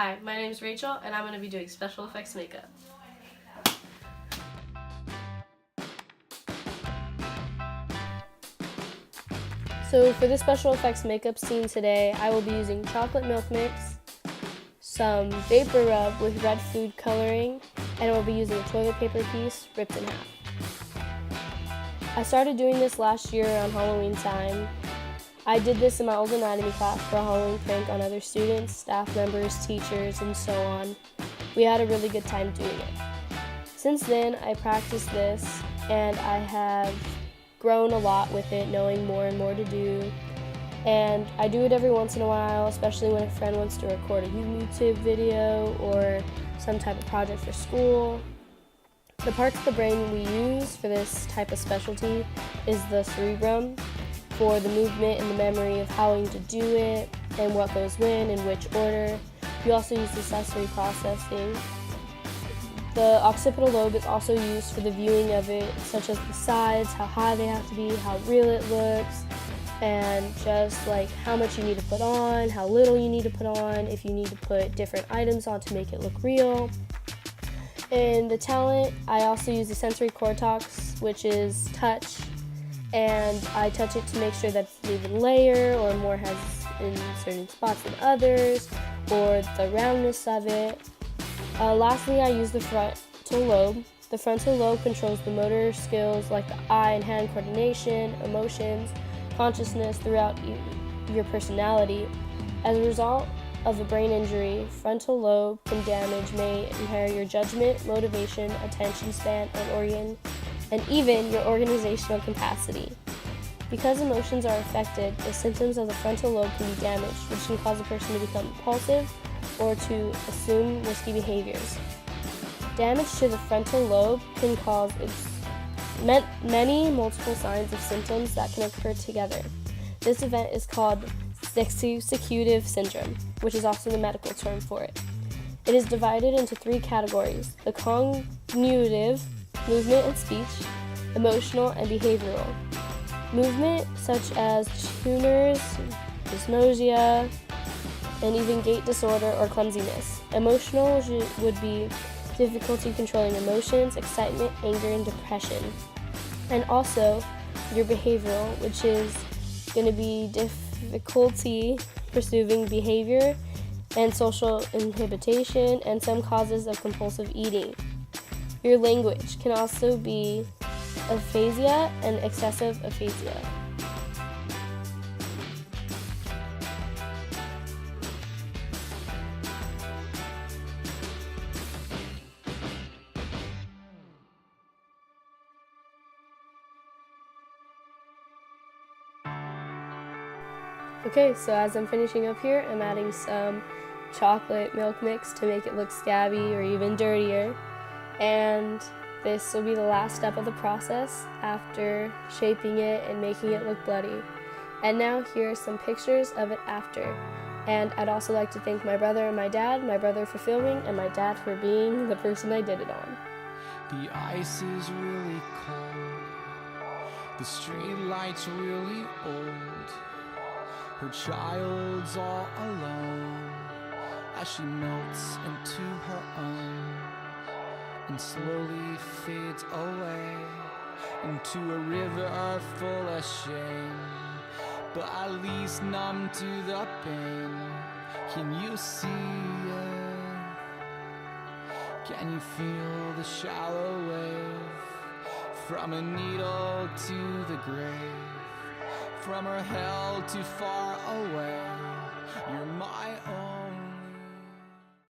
Hi, my name is Rachel, and I'm going to be doing special effects makeup. So for this special effects makeup scene today, I will be using chocolate milk mix, some vapor rub with red food coloring, and I will be using a toilet paper piece ripped in half. I started doing this last year around Halloween time. I did this in my old anatomy class for a Halloween prank on other students, staff members, teachers, and so on. We had a really good time doing it. Since then, I practiced this, and I have grown a lot with it, knowing more and more to do. And I do it every once in a while, especially when a friend wants to record a YouTube video or some type of project for school. The parts of the brain we use for this type of specialty is the cerebrum, for the movement and the memory of how to do it and what goes when and which order. We also use the sensory processing. The occipital lobe is also used for the viewing of it, such as the sides, how high they have to be, how real it looks, and just like how much you need to put on, how little you need to put on, if you need to put different items on to make it look real. In the talent, I also use the sensory cortex, which is touch, and I touch it to make sure that it's an even layer or more has in certain spots than others, or the roundness of it. Lastly, I use the frontal lobe. The frontal lobe controls the motor skills like the eye and hand coordination, emotions, consciousness throughout your personality. As a result of a brain injury, frontal lobe damage may impair your judgment, motivation, attention span, and even your organizational capacity. Because emotions are affected, the symptoms of the frontal lobe can be damaged, which can cause a person to become impulsive or to assume risky behaviors. Damage to the frontal lobe can cause many multiple signs of symptoms that can occur together. This event is called executive syndrome, which is also the medical term for it. It is divided into three categories: the cognitive, movement and speech, emotional, and behavioral. Movement, such as tuners, dysnosia, and even gait disorder or clumsiness. Emotional would be difficulty controlling emotions, excitement, anger, and depression. And also your behavioral, which is going to be difficulty pursuing behavior and social inhibition and some causes of compulsive eating. Your language can also be aphasia and excessive aphasia. Okay, so as I'm finishing up here, I'm adding some chocolate milk mix to make it look scabby or even dirtier. And this will be the last step of the process after shaping it and making it look bloody. And now here are some pictures of it after. And I'd also like to thank my brother and my dad, my brother for filming and my dad for being the person I did it on. The ice is really cold, the street lights really old. Her child's all alone as she melts into her own and slowly fades away into a river full of shame, but at least numb to the pain. Can you see it? Can you feel the shallow wave from a needle to the grave? From her hell too far away, you're my own.